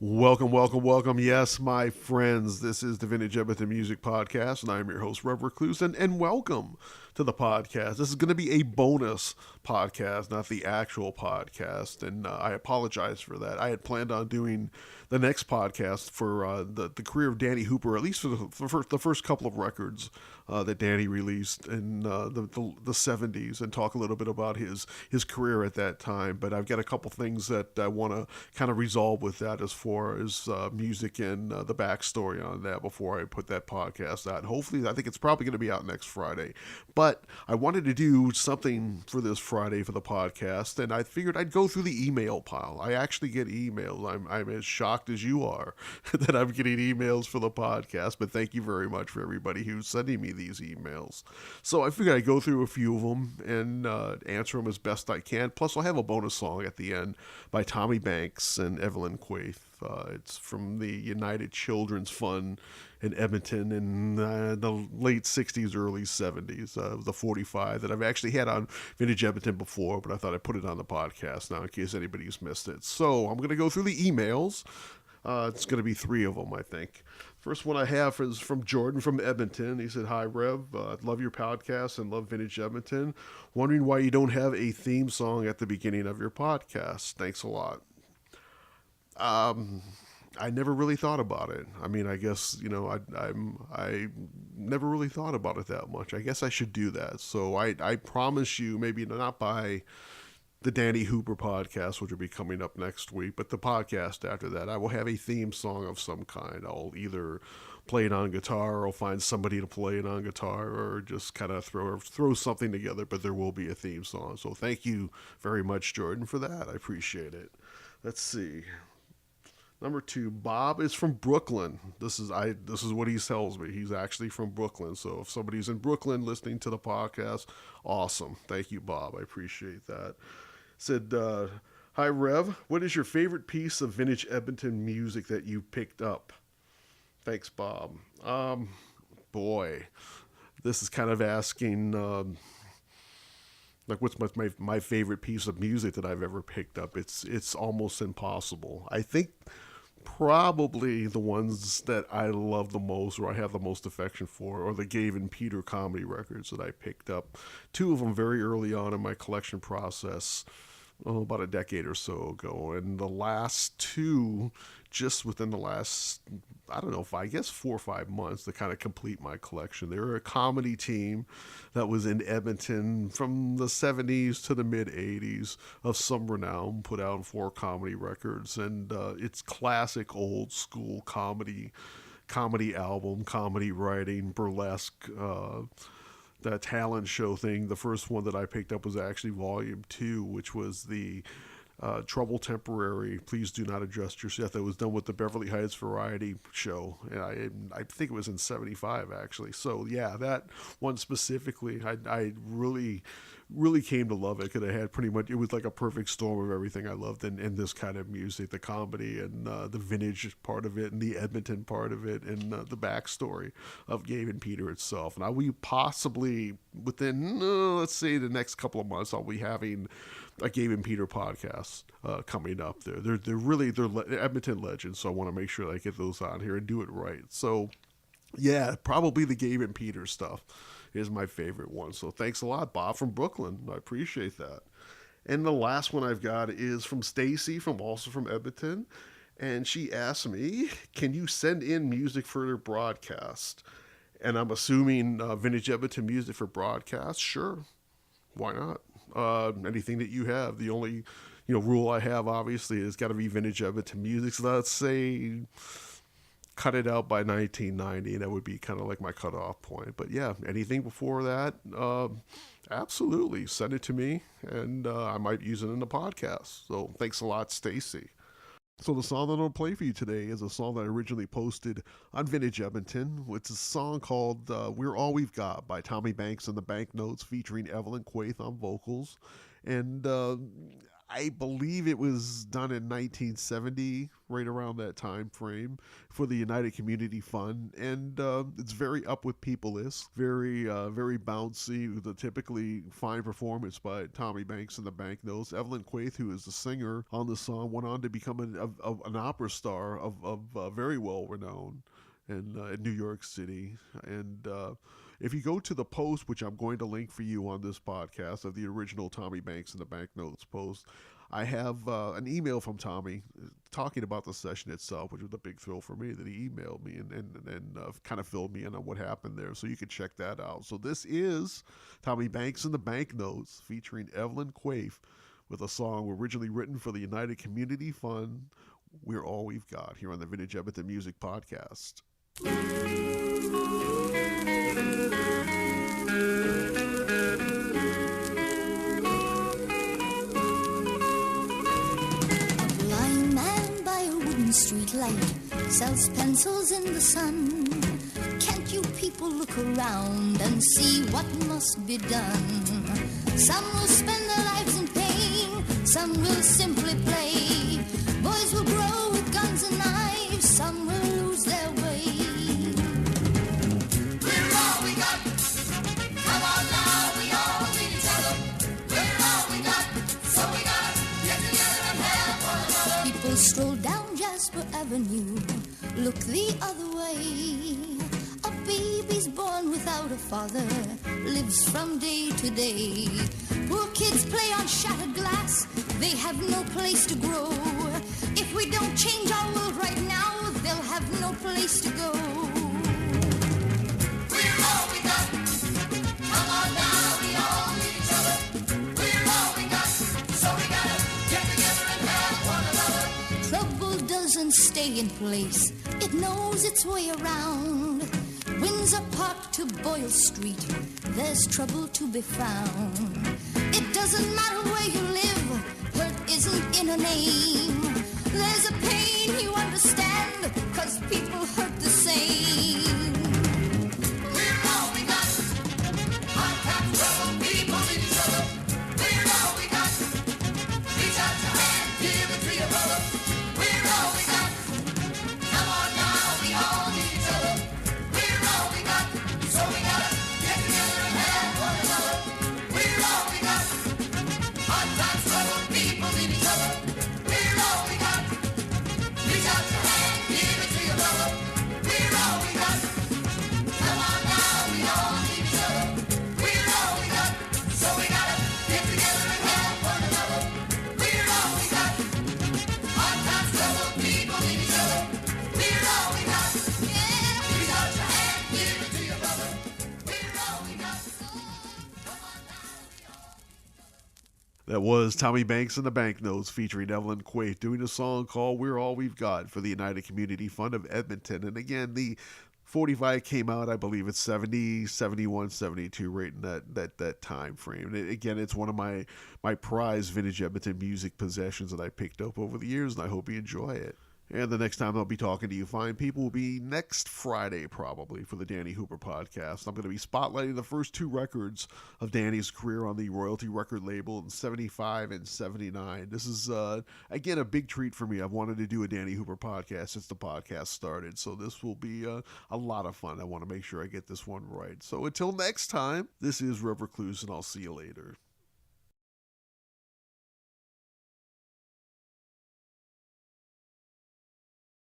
Welcome, welcome, welcome. Yes, my friends, this is the Vintage Edmonton Music Podcast, and I'm your host, Rev Recluse, and welcome to the podcast. This is going to be a bonus podcast, not the actual podcast, and I apologize for that. I had planned on doing the next podcast for the career of Danny Hooper, at least for the first couple of records that Danny released in the 70s, and talk a little bit about his career at that time. But I've got a couple things that I want to kind of resolve with that as far as music and the backstory on that before I put that podcast out. Hopefully, I think it's probably going to be out next Friday. But I wanted to do something for this Friday for the podcast, and I figured I'd go through the email pile. I actually get emails. I'm as shocked as you are that I'm getting emails for the podcast, but thank you very much for everybody who's sending me these emails. So I figured I'd go through a few of them and answer them as best I can. Plus, I'll have a bonus song at the end by Tommy Banks and Evelyn Quaith. It's from the United Children's Fund in Edmonton in the late 60s, early 70s. The 45 that I've actually had on Vintage Edmonton before, but I thought I'd put it on the podcast now in case anybody's missed it. So I'm going to go through the emails. It's going to be three of them, I think. First one I have is from Jordan from Edmonton. He said, "Hi, Rev. Love your podcast and love Vintage Edmonton. Wondering why you don't have a theme song at the beginning of your podcast. Thanks a lot." I never really thought about it. I mean, I guess I never really thought about it that much. I guess I should do that. So I promise you, maybe not by the Danny Hooper podcast, which will be coming up next week, but the podcast after that, I will have a theme song of some kind. I'll either play it on guitar, or I'll find somebody to play it on guitar, or just kind of throw something together. But there will be a theme song. So thank you very much, Jordan, for that. I appreciate it. Let's see. Number two, Bob is from Brooklyn. This is what he tells me. He's actually from Brooklyn. So if somebody's in Brooklyn listening to the podcast, awesome. Thank you, Bob. I appreciate that. Said, "Hi, Rev. What is your favorite piece of vintage Edmonton music that you picked up?" Thanks, Bob. Boy, this is kind of asking, like, what's my favorite piece of music that I've ever picked up. It's almost impossible. I think probably the ones that I love the most, or I have the most affection for, are the Gabe and Peter comedy records that I picked up. Two of them very early on in my collection process, about a decade or so ago, and the last two just within the last, I don't know, I guess 4 or 5 months to kind of complete my collection. They were a comedy team that was in Edmonton from the 70s to the mid 80s of some renown, put out 4 comedy records, and it's classic old school comedy album, comedy writing, burlesque, that talent show thing. The first one that I picked up was actually volume 2, which was the Trouble Temporary, Please Do Not Adjust Your Set, that was done with the Beverly Heights Variety Show. And I think it was in 75, actually. So, yeah, that one specifically, I really, really came to love it because it had pretty much, it was like a perfect storm of everything I loved in this kind of music, the comedy and the vintage part of it and the Edmonton part of it and the backstory of Gabe and Peter itself. Now, we possibly, within, let's say, the next couple of months, I'll be having a Gabe and Peter podcast coming up. They're Edmonton legends, so I want to make sure that I get those on here and do it right. So, yeah, probably the Gabe and Peter stuff is my favorite one. So thanks a lot, Bob from Brooklyn. I appreciate that. And the last one I've got is from Stacy, also from Edmonton, and she asked me, "Can you send in music for their broadcast?" And I'm assuming vintage Edmonton music for broadcast. Sure, why not? Anything that you have. The only rule I have, obviously, is got to be vintage Edmonton music. So let's say cut it out by 1990, and that would be kind of like my cutoff point. But yeah, anything before that, absolutely send it to me, and I might use it in the podcast. So thanks a lot, Stacy. So the song that I'll play for you today is a song that I originally posted on Vintage Edmonton. It's a song called "We're All We've Got" by Tommy Banks and the Banknotes, featuring Evelyn Quaith on vocals. And I believe it was done in 1970, right around that time frame, for the United Community Fund, and it's very up with people-ish, very bouncy, with a typically fine performance by Tommy Banks and the Banknotes. Evelyn Quaith, who is the singer on the song, went on to become an opera star of very well renowned in New York City. And if you go to the post, which I'm going to link for you on this podcast, of the original Tommy Banks and the Banknotes post, I have an email from Tommy talking about the session itself, which was a big thrill for me that he emailed me and kind of filled me in on what happened there. So you can check that out. So this is Tommy Banks and the Banknotes featuring Evelyn Quaith with a song originally written for the United Community Fund, We're All We've Got, here on the Vintage Edmonton Music Podcast. Street light sells pencils in the sun. Can't you people look around and see what must be done? Some will spend their lives in pain, some will simply play. Boys will grow with guns and knives, some will lose their way. We're all we got. Come on now, we all need each other. We're all we got, so we gotta get together and help one another. People stroll down Avenue, look the other way. A baby's born without a father, lives from day to day. Poor kids play on shattered glass, they have no place to grow. If we don't change our world right now, they'll have no place to go. We're all we got. Come on now, we all need each other. We're all we got, so we gotta get together and help one another. Trouble doesn't stay in place, it knows its way around. Windsor Park to Boyle Street, there's trouble to be found. It doesn't matter where you live, hurt isn't in a name. There's a pain you understand, 'cause people hurt the same. We're all we got. Hard times, trouble, people need each other. We're all we got. Reach out your hand, give it to your brother. We're all we got. Come on now, we all need each other. We're all we got, so we gotta get together and help one another. We're all we got. Hard times, trouble, people need each other. We're all we got. Reach out your hand, give it to your brother. We're all we got. Come on now, we all need each other. We're all we got, so we gotta get together and help one another. We're all we got. Hard times, trouble, people need each other. We're all we got. Yeah. Reach out your hand, give it to your brother. We're all we got. Come on now, we all. That was Tommy Banks and the Banknotes featuring Evelyn Quaith doing a song called We're All We've Got for the United Community Fund of Edmonton. And again, the 45 came out, I believe it's 70, 71, 72, right in that time frame. And again, it's one of my prized vintage Edmonton music possessions that I picked up over the years, and I hope you enjoy it. And the next time I'll be talking to you fine people will be next Friday, probably, for the Danny Hooper podcast. I'm going to be spotlighting the first two records of Danny's career on the royalty record label in 75 and 79. This is, again, a big treat for me. I've wanted to do a Danny Hooper podcast since the podcast started, so this will be a lot of fun. I want to make sure I get this one right. So until next time, this is Rev Recluse, and I'll see you later.